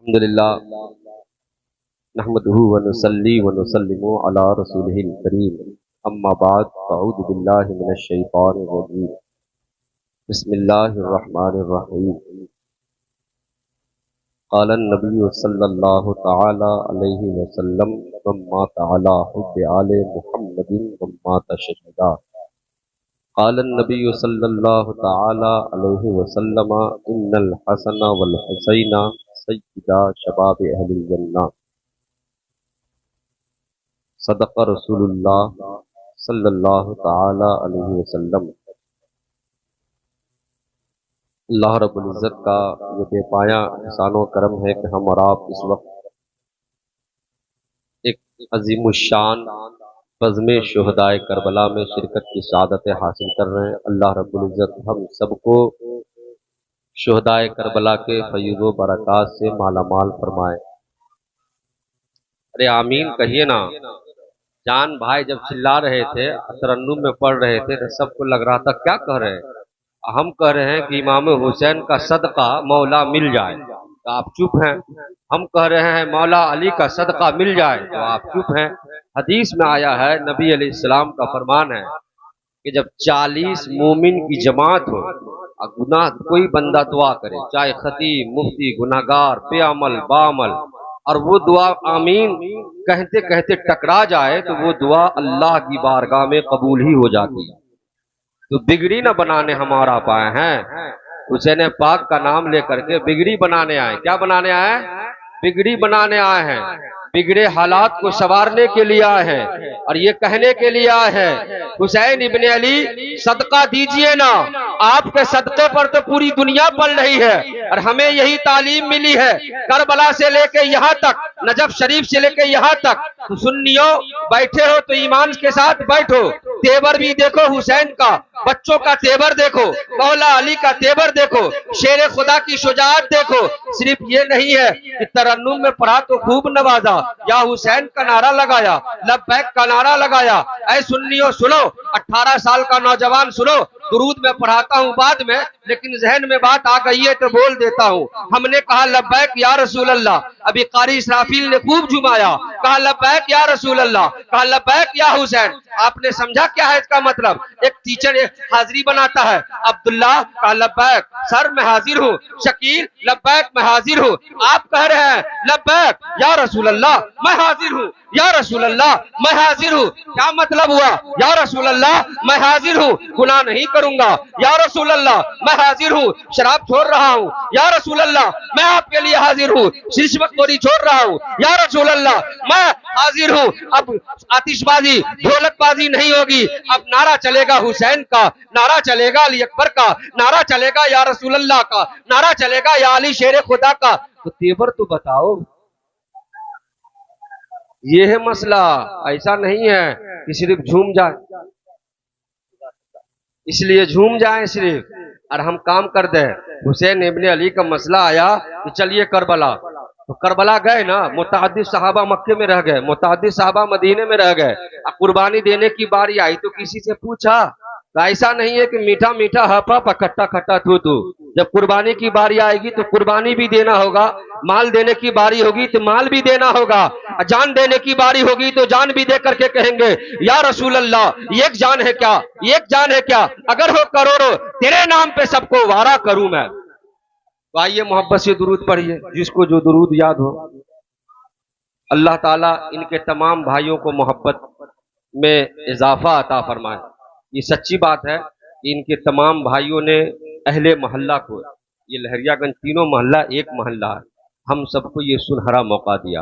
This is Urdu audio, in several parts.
الحمدللہ نحمدہ ونصلی ونسلم علی رسولہ الکریم اما بعد فاعوذ باللہ من الشیطان الرجیم بسم اللہ الرحمن الرحیم قال النبی صلی اللہ تعالی علیہ وسلم من مات علی حب آل محمد من مات شہیدا قال النبی صلی اللہ تعالی علیہ وسلم ان الحسن والحسین سیدہ شباب اہل الجنہ صدق رسول اللہ صلی اللہ تعالی علیہ وسلم۔ اللہ رب العزت کا یہ بے پایہ احسان و کرم ہے کہ ہم اور آپ اس وقت ایک عظیم الشان بزم شہدائے کربلا میں شرکت کی سعادت حاصل کر رہے ہیں۔ اللہ رب العزت ہم سب کو شہدائے کربلا کے فیض و برکات سے مالا مال فرمائے۔ ارے آمین کہیے نا۔ جان بھائی جب چلا رہے تھے ترنم میں پڑھ رہے تھے تو سب کو لگ رہا تھا کیا کہہ رہے ہیں؟ ہم کہہ رہے ہیں کہ امام حسین کا صدقہ مولا مل جائے تو آپ چپ ہیں۔ ہم کہہ رہے ہیں مولا علی کا صدقہ مل جائے تو آپ چپ ہیں۔ حدیث میں آیا ہے، نبی علیہ السلام کا فرمان ہے کہ جب 40 مومن کی جماعت ہو، گناہ کوئی بندہ دعا کرے، چاہے خطیب مفتی گناہگار بے عمل بعمل، اور وہ دعا آمین کہتے کہتے ٹکرا جائے تو وہ دعا اللہ کی بارگاہ میں قبول ہی ہو جاتی ہے۔ تو بگڑی نہ بنانے ہمارا پائے ہیں، حسین پاک کا نام لے کر کے بگڑی بنانے آئے۔ کیا بنانے آئے؟ بگڑی بنانے آئے ہیں، بگڑے حالات کو سنوارنے کے لیے آئے ہیں، اور یہ کہنے کے لیے آئے ہیں حسین ابن علی صدقہ دیجئے نا، آپ کے صدقے پر تو پوری دنیا پل رہی ہے، اور ہمیں یہی تعلیم ملی ہے کربلا سے لے کے یہاں تک، نجف شریف سے لے کے یہاں تک۔ تو سنیو بیٹھے ہو تو ایمان کے ساتھ بیٹھو، تیور بھی دیکھو حسین کا، بچوں کا تیور دیکھو، مولا علی کا تیور دیکھو، شیر خدا کی شجاعت دیکھو۔ صرف یہ نہیں ہے کہ ترنم میں پڑھا تو خوب نوازا، یا حسین کا نعرہ لگایا، لبیک کا نعرہ لگایا۔ اے سنیو سنو، 18 سال کا نوجوان سنو، درود میں پڑھاتا ہوں بعد میں، لیکن ذہن میں بات آ گئی ہے تو بول دیتا ہوں۔ ہم نے کہا لبیک یا رسول اللہ، ابھی قاری اسرافیل نے خوب جھمایا، کہا لبیک یا رسول اللہ، کہا لبیک یا حسین۔ آپ نے سمجھا کیا ہے اس کا مطلب؟ ایک ٹیچر حاضری بناتا ہے، عبداللہ کہا لبیک سر میں حاضر ہوں، شکیل لبیک میں حاضر ہوں۔ آپ کہہ رہے ہیں لبیک یا رسول اللہ میں حاضر ہوں، یا رسول اللہ میں حاضر ہوں۔ کیا مطلب ہوا؟ یا رسول اللہ میں حاضر ہوں، گناہ نہیں کروں گا، یا رسول اللہ میں حاضر ہوں، شراب چھوڑ رہا ہوں، یا رسول اللہ میں آپ کے لیے حاضر ہوں، رشوت خوری چھوڑ رہا ہوں، یا رسول اللہ میں حاضر ہوں۔ اب آتش بازی ڈھولک بازی نہیں ہوگی، اب نعرہ چلے گا حسین کا، نعرہ چلے گا علی اکبر کا، نعرہ چلے گا یا رسول اللہ کا، نعرہ چلے گا یا علی شیر خدا کا۔ تو تیور تو بتاؤ۔ یہ ہے مسئلہ، ایسا نہیں ہے کہ صرف جھوم جائے، اس لیے جھوم جائیں صرف اور ہم کام کر دیں۔ حسین ابن علی کا مسئلہ آیا کہ چلیے کربلا، تو کربلا گئے نا، متعدد صحابہ مکے میں رہ گئے، متعدد صحابہ مدینے میں رہ گئے، قربانی دینے کی باری آئی تو کسی سے پوچھا؟ تو ایسا نہیں ہے کہ میٹھا میٹھا ہپا کھٹا کھٹا تھو تو، جب قربانی کی باری آئے گی تو قربانی بھی دینا ہوگا، مال دینے کی باری ہوگی تو مال بھی دینا ہوگا، جان دینے کی باری ہوگی تو جان بھی دے کر کے کہیں گے یا رسول اللہ ایک جان ہے کیا، ایک جان ہے کیا، اگر ہو کروڑوں تیرے نام پہ سب کو وارا کروں میں۔ تو آئیے محبت سے درود پڑھیے، جس کو جو درود یاد ہو۔ اللہ تعالیٰ ان کے تمام بھائیوں کو محبت میں اضافہ عطا فرمائے۔ یہ سچی بات ہے کہ ان کے تمام بھائیوں نے اہل محلہ کو، یہ لہریہ گنج تینوں محلہ ایک محلہ ہے، ہم سب کو یہ سنہرا موقع دیا۔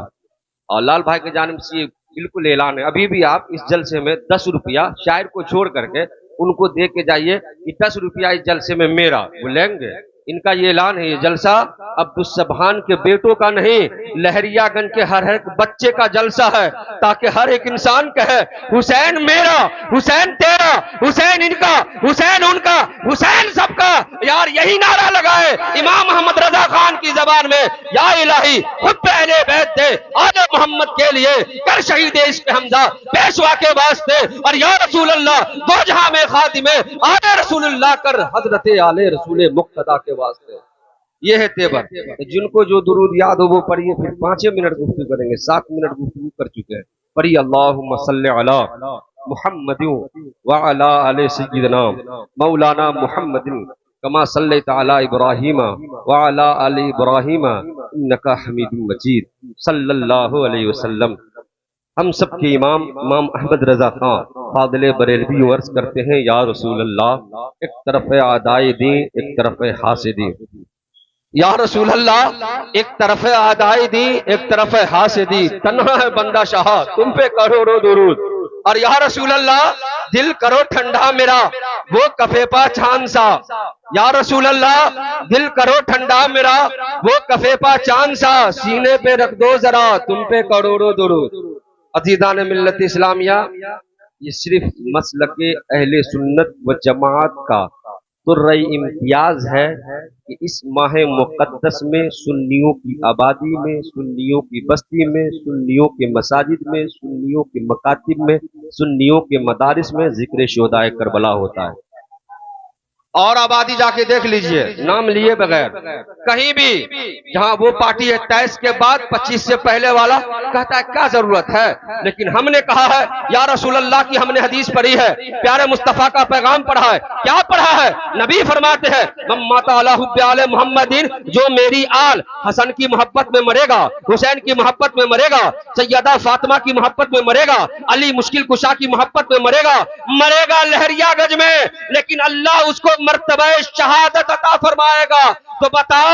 اور لال بھائی کی جانب سے یہ بالکل اعلان ہے، ابھی بھی آپ اس جلسے میں 10 روپیہ شاعر کو چھوڑ کر کے ان کو دے کے جائیے کہ 10 روپیہ اس جلسے میں میرا، وہ لیں گے۔ ان کا یہ اعلان ہے، یہ جلسہ عبدالسبحان کے بیٹوں کا نہیں، لہریہ گنج کے ہر ایک بچے کا جلسہ ہے، تاکہ ہر ایک انسان کہے حسین میرا، حسین تیرا، حسین ان کا، حسین ان کا، حسین سب کا۔ یار یہی نعرہ لگائے امام محمد رضا خان کی زبان میں، یا الہی خود اہل بیت دے آل محمد کے لیے، کر شہید عشق حمزہ پیشوا کے واسطے، اور یا رسول اللہ دو جہاں میں خاتمے آل رسول اللہ کر حضرت آل رسول مقتدی کے واسطے۔ یہ ہے تیور. جن کو جو درود یاد ہو وہ پڑھیے, پھر 5 منٹ گفتگو کریں گے. 7 منٹ گفتگو کر چکے ہیں. پڑھیے اللہم صلی علی محمد وعلی آل سیدنا مولانا محمد کما صلیت علی ابراہیم وعلی آل ابراہیم انک حمید مجید صلی اللہ علیہ وسلم. ہم سب کے امام احمد رضا خان فاضل بریلوی عرض کرتے ہیں یا رسول اللہ, ایک طرف ہے اعدائے دین, ایک طرف ہے حاسدین. یا رسول اللہ, ایک طرف ہے اعدائے دین, ایک طرف ہے حاسدین. تنہا ہے بندہ شاہ تم پہ کروڑوں درود. اور یا رسول اللہ, دل کرو ٹھنڈا میرا وہ کفے پا چاند سا. یا رسول اللہ, دل کرو ٹھنڈا میرا وہ کفے پا چاند سا. سینے پہ رکھ دو ذرا تم پہ کروڑوں درود. عزیزان ملت اسلامیہ, یہ صرف مسلک اہل سنت و جماعت کا درہ امتیاز ہے کہ اس ماہ مقدس میں سنیوں کی آبادی میں, سنیوں کی بستی میں, سنیوں کے مساجد میں, سنیوں کے مکاتب میں, سنیوں کے مدارس میں ذکر شہدائے کربلا ہوتا ہے. اور آبادی جا کے دیکھ لیجئے نام لیے بغیر کہیں بھی جہاں وہ پارٹی ہے 23 کے بعد 25 سے پہلے والا کہتا ہے کیا ضرورت ہے. لیکن ہم نے کہا ہے یا رسول اللہ کی ہم نے حدیث پڑھی ہے, پیارے مصطفیٰ کا پیغام پڑھا ہے. کیا پڑھا ہے؟ نبی فرماتے ہیں من مات علی حب آل محمد, جو میری آل حسن کی محبت میں مرے گا, حسین کی محبت میں مرے گا, سیدہ فاطمہ کی محبت میں مرے گا, علی مشکل کشا کی محبت میں مرے گا لہریا گنج میں, لیکن اللہ اس کو مرتبہ شہادت عطا فرمائے گا. تو بتاؤ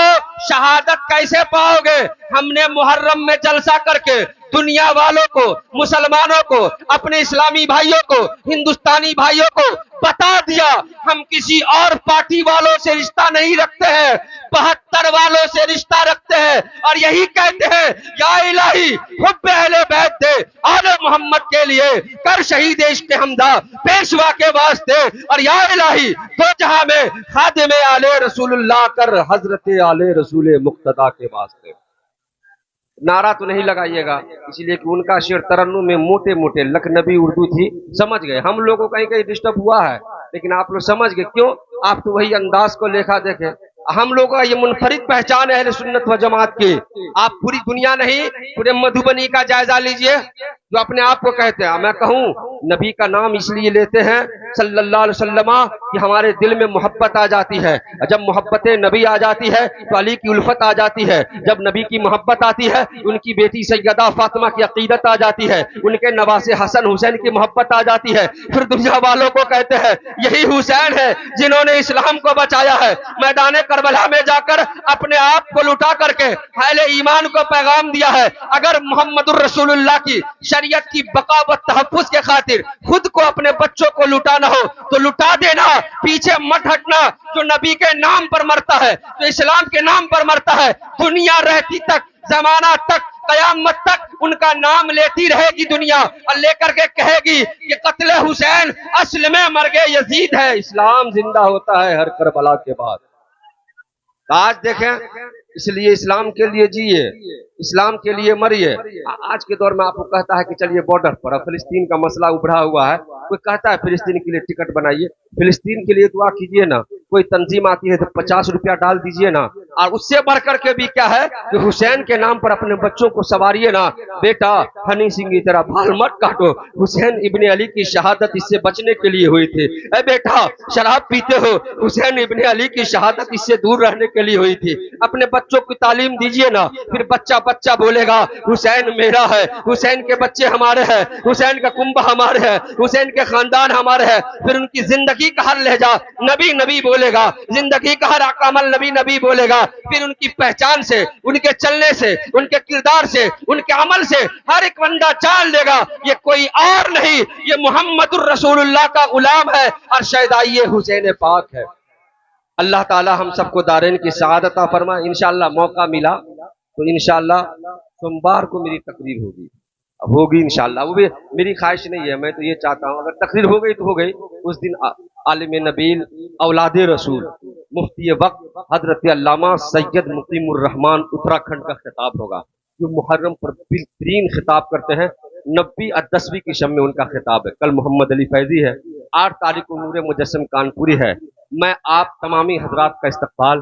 شہادت کیسے پاؤ گے؟ ہم نے محرم میں جلسہ کر کے دنیا والوں کو, مسلمانوں کو, اپنے اسلامی بھائیوں کو, ہندوستانی بھائیوں کو بتا دیا ہم کسی اور پارٹی والوں سے رشتہ نہیں رکھتے ہیں, 72 والوں سے رشتہ رکھتے ہیں. اور یہی کہتے ہیں یا الہی حب اہل بیت دے آل محمد کے لیے, کر شہید عشق حمدہ پیشوا کے واسطے. اور یا الہی دو جہاں میں خادم آل رسول اللہ کر حضرت آل رسول مقتدی کے واسطے. نعرہ تو نہیں لگائیے گا, اس لیے کہ ان کا شعر ترنم میں موٹے موٹے لکھنوی اردو تھی, سمجھ گئے. ہم لوگوں کو کہیں ڈسٹرب ہوا ہے, لیکن آپ لوگ سمجھ گئے. کیوں؟ آپ تو وہی انداز کو لیکھا دیکھیں. ہم لوگوں کا یہ منفرد پہچان ہے اہل سنت و جماعت کی. آپ پوری دنیا نہیں, پورے مدھوبنی کا جائزہ لیجئے جو اپنے آپ کو کہتے ہیں. میں کہوں نبی کا نام اس لیے لیتے ہیں صلی اللہ علیہ وسلم کہ ہمارے دل میں محبت آ جاتی ہے. جب محبت نبی آ جاتی ہے تو علی کی الفت آ جاتی ہے. جب نبی کی محبت آتی ہے ان کی بیٹی سیدہ فاطمہ کی عقیدت آ جاتی ہے, ان کے نواسے حسن حسین کی محبت آ جاتی ہے. پھر دنیا والوں کو کہتے ہیں یہی حسین ہے جنہوں نے اسلام کو بچایا ہے, میدان کربلا میں جا کر اپنے آپ کو لٹا کر کے اہل ایمان کو پیغام دیا ہے. اگر محمد الرسول اللہ کی شریعت کی بقا و تحفظ کے خاطر خود کو اپنے بچوں کو لٹانا ہو تو لٹا دینا, پیچھے مت ہٹنا. جو نبی کے نام پر مرتا ہے, جو اسلام کے نام پر مرتا ہے, دنیا رہتی تک, زمانہ تک, قیامت تک ان کا نام لیتی رہے گی دنیا, اور لے کر کے کہے گی کہ قتل حسین اصل میں مرگ یزید ہے, اسلام زندہ ہوتا ہے ہر کربلا کے بعد. آج دیکھیں, اس لیے اسلام کے لیے جیے, اسلام کے لیے مریے. آج کے دور میں آپ کو کہتا ہے کہ چلیے بارڈر پر, فلسطین کا مسئلہ ابھرا ہوا ہے, کوئی کہتا ہے فلسطین کے لیے ٹکٹ بنائیے, فلسطین کے لیے دعا کیجئے نا. کوئی تنظیم آتی ہے تو 50 روپیہ ڈال دیجئے نا. اور اس سے بڑھ کر کے بھی کیا ہے کہ حسین کے نام پر اپنے بچوں کو سواریے نا. بیٹا ہنی سنگھ کی طرح بال مت کاٹو, حسین ابن علی کی شہادت اس سے بچنے کے لیے ہوئی تھی. اے بیٹا شراب پیتے ہو, حسین ابن علی کی شہادت اس سے دور رہنے کے لیے ہوئی تھی. اپنے بچوں کی تعلیم دیجئے نا, پھر بچہ بچہ بولے گا حسین میرا ہے, حسین کے بچے ہمارے ہیں, حسین کا کنبہ ہمارے ہیں, حسین کے خاندان ہمارے ہیں. پھر ان کی زندگی کا ہر لہجہ نبی نبی بولے گا, زندگی کا ہر عمل نبی نبی بولے گا. پھر ان کی پہچان سے, ان کے چلنے سے, ان کے کردار سے, ان کے عمل سے ہر ایک بندہ جان لے گا یہ کوئی اور نہیں, یہ محمد الرسول اللہ کا غلام ہے اور شہدائی حسین پاک ہے. اللہ تعالی ہم سب کو دارین کی سعادت عطا فرمائے. انشاءاللہ موقع ملا تو انشاءاللہ سوموار کو میری تقریر ہوگی انشاءاللہ. وہ بھی میری خواہش نہیں ہے, میں تو یہ چاہتا ہوں اگر تقریر ہو گئی تو ہو گئی. اس دن عالم نبیل اولاد رسول مفتی وقت حضرت علامہ سید مقیم الرحمان اتراکھنڈ کا خطاب ہوگا, جو محرم پر بہترین خطاب کرتے ہیں. 90 کی شب میں ان کا خطاب ہے. کل محمد علی فیضی ہے, 8 تاریخ کو نور مجسم کانپوری ہے. میں آپ تمامی حضرات کا استقبال